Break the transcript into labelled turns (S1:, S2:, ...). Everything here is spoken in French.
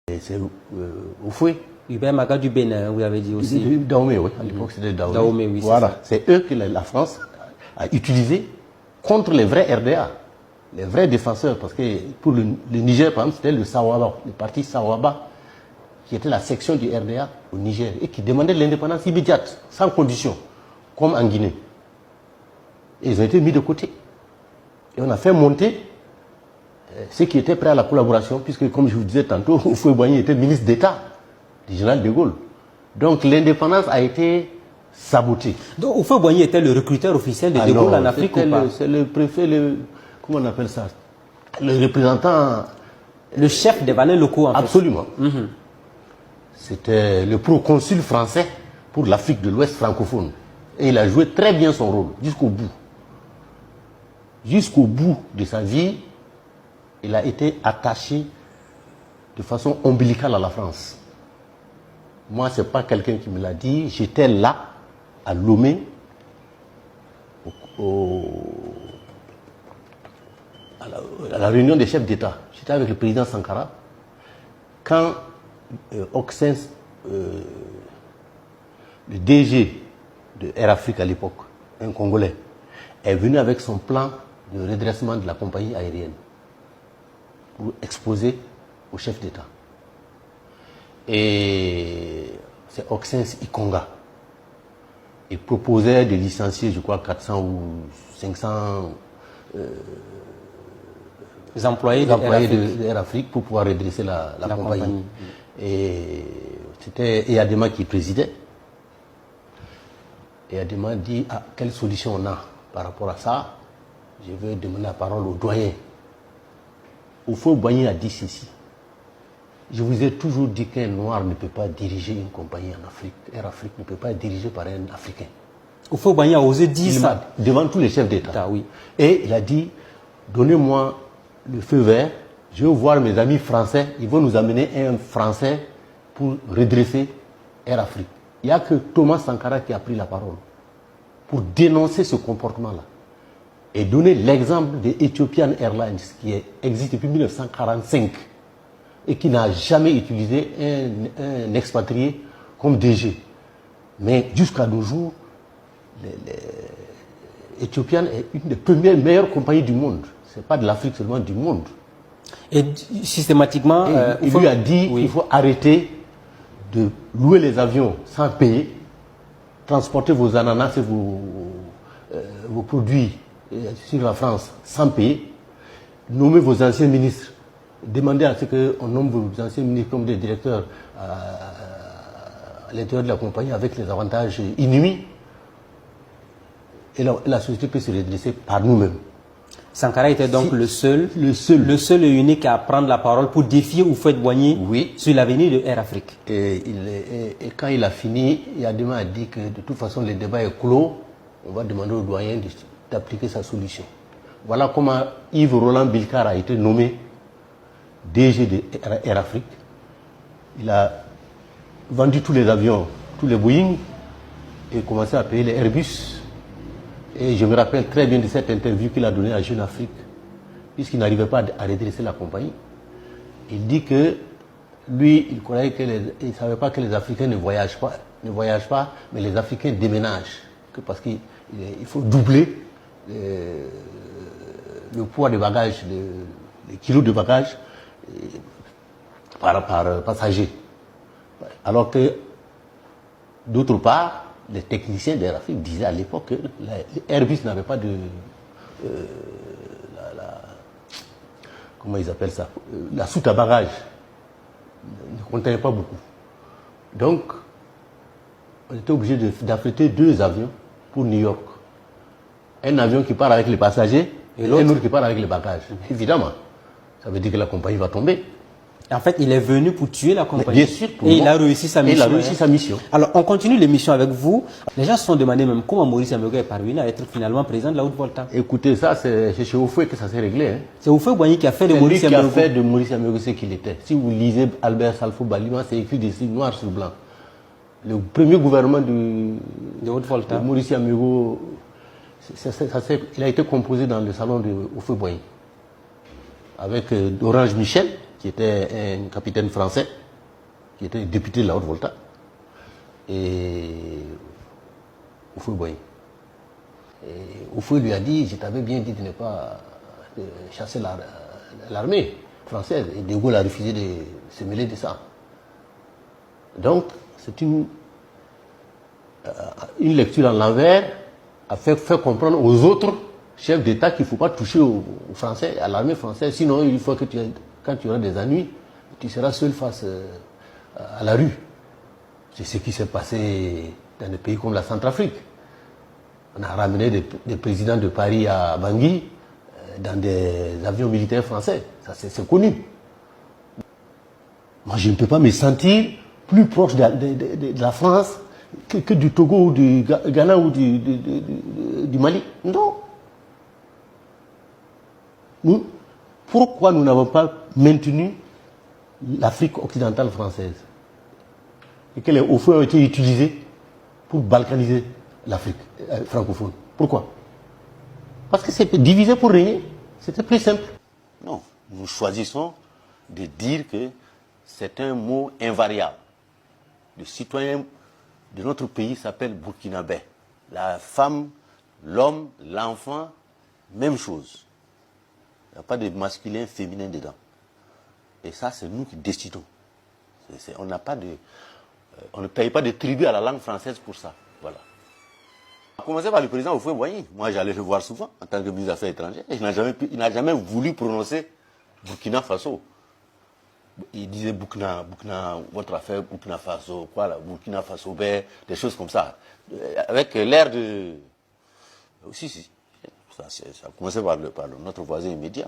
S1: C'est Oufoué.
S2: Hubert Maga du Bénin, vous avez dit aussi.
S1: Dahomey, oui. À l'époque, c'était Dahomey.
S2: Dahomey, oui.
S1: Voilà. C'est eux que la France a utilisé contre les vrais RDA, les vrais défenseurs. Parce que pour le Niger, par exemple, c'était le Sawaba, le parti Sawaba, qui était la section du RDA au Niger et qui demandait l'indépendance immédiate, sans condition, comme en Guinée. Et ils ont été mis de côté. Et on a fait monter ceux qui étaient prêts à la collaboration, puisque, comme je vous disais tantôt, Houphouët-Boigny était ministre d'État du général de Gaulle. Donc l'indépendance a été sabotée.
S2: Donc Houphouët-Boigny était le recruteur officiel de De Gaulle en Afrique ou pas?
S1: C'est le préfet, comment on appelle ça? Le représentant...
S2: Le chef des valets locaux, en fait.
S1: Absolument. C'était le proconsul français pour l'Afrique de l'Ouest francophone. Et il a joué très bien son rôle, jusqu'au bout. Jusqu'au bout de sa vie, il a été attaché de façon ombilicale à la France. Moi, ce n'est pas quelqu'un qui me l'a dit. J'étais là, à Lomé, à la réunion des chefs d'État. J'étais avec le président Sankara. Quand Oxens, le DG de Air Afrique à l'époque, un Congolais, est venu avec son plan de redressement de la compagnie aérienne pour exposer au chef d'État. Et c'est Oxens Ikonga. Il proposait de licencier, je crois, 400 ou 500
S2: employés
S1: de Air Afrique pour pouvoir redresser la compagnie. Et c'était Eyadema qui présidait. Eyadema dit, quelle solution on a par rapport à ça? Je vais demander la parole au doyen. Houphouët-Boigny a dit ceci. Je vous ai toujours dit qu'un noir ne peut pas diriger une compagnie en Afrique. Air Afrique ne peut pas être dirigée par un Africain.
S2: Houphouët-Boigny a osé dire ça
S1: devant tous les chefs d'État.
S2: Oui.
S1: Et il a dit, donnez-moi le feu vert, je vais voir mes amis français, ils vont nous amener un Français pour redresser Air Afrique. Il n'y a que Thomas Sankara qui a pris la parole pour dénoncer ce comportement-là et donner l'exemple de Ethiopian Airlines qui existe depuis 1945 et qui n'a jamais utilisé un expatrié comme DG. Mais jusqu'à nos jours, Ethiopian est une des premières meilleures compagnies du monde. Ce n'est pas de l'Afrique seulement, du monde.
S2: Et systématiquement,
S1: il lui a dit qu'il faut arrêter de louer les avions sans payer, transporter vos ananas et vos produits sur la France sans payer, nommer vos anciens ministres, demander à ce qu'on nomme vos anciens ministres comme des directeurs à l'intérieur de la compagnie avec les avantages inouïs. Et la société peut se redresser par nous-mêmes.
S2: Sankara était donc le seul et unique à prendre la parole pour défier Houphouët-Boigny sur l'avenir de Air Afrique.
S1: Et quand il a fini, Eyadema a dit que de toute façon le débat est clos, on va demander au doyen d'appliquer sa solution. Voilà comment Yves Roland Bilkar a été nommé DG de Air Afrique. Il a vendu tous les avions, tous les Boeing, et commencé à payer les Airbus. Et je me rappelle très bien de cette interview qu'il a donnée à Jeune Afrique, puisqu'il n'arrivait pas à redresser la compagnie. Il dit que lui, il croyait il ne savait pas que les Africains ne voyagent pas, mais les Africains déménagent. Parce qu'il faut doubler le poids de bagages, les kilos de bagages par passager. Alors que, d'autre part, les techniciens d'Air Afrique disaient à l'époque que Airbus n'avait pas de... comment ils appellent ça? La soute à bagages ne contenait pas beaucoup. Donc, on était obligé d'affréter 2 avions pour New York. Un avion qui part avec les passagers et un autre qui part avec les bagages. Évidemment, ça veut dire que la compagnie va tomber.
S2: En fait, il est venu pour tuer la compagnie.
S1: Bien sûr,
S2: et il a réussi sa mission.
S1: Il a réussi sa mission.
S2: Alors, on continue l'émission avec vous. Les gens se sont demandé même comment Maurice Amégo est parvenu à être finalement président de la Haute-Volta.
S1: Écoutez, ça, c'est chez Houphouët que ça s'est réglé. Hein.
S2: C'est Houphouët-Boigny qui a fait de Maurice Amégo.
S1: Qui a fait de Maurice Amégo ce qu'il était. Si vous lisez Albert Salfo Balima, c'est écrit ici noir sur blanc. Le premier gouvernement de
S2: Haute-Volta,
S1: Maurice Amégo, il a été composé dans le salon de Houphouët-Boigny. Avec Orange Michel, qui était un capitaine français, qui était député de la Haute-Volta, et Houphouët-Boigny. Et Houphouët lui a dit, je t'avais bien dit de ne pas chasser l'armée française. Et De Gaulle a refusé de se mêler de ça. Donc, c'est une lecture en l'envers a fait comprendre aux autres chefs d'État qu'il ne faut pas toucher aux Français, à l'armée française. Sinon, il faut que quand tu auras des ennuis, tu seras seul face à la rue. C'est ce qui s'est passé dans des pays comme la Centrafrique. On a ramené des présidents de Paris à Bangui dans des avions militaires français. Ça, c'est connu. Moi, je ne peux pas me sentir plus proche de la France que du Togo ou du Ghana ou du Mali. Non. Pourquoi nous n'avons pas maintenu l'Afrique occidentale française et que les hauts feux ont été utilisés pour balkaniser l'Afrique francophone? Pourquoi? Parce que c'était divisé pour régner. C'était plus simple. Non, nous choisissons de dire que c'est un mot invariable. Le citoyen de notre pays s'appelle burkinabé. La femme, l'homme, l'enfant, même chose. Il n'y a pas de masculin, féminin dedans. Et ça, c'est nous qui décidons. On ne paye pas de tribut à la langue française pour ça. Voilà. On a commencé par le président Houphouët-Boigny. Moi, j'allais le voir souvent en tant que ministre des Affaires étrangères. Et il n'a jamais voulu prononcer Burkina Faso. Il disait Burkina, votre affaire, Burkina Faso, quoi là, Burkina Faso, des choses comme ça. Avec l'air de... Si. Ça a commencé par notre voisin immédiat.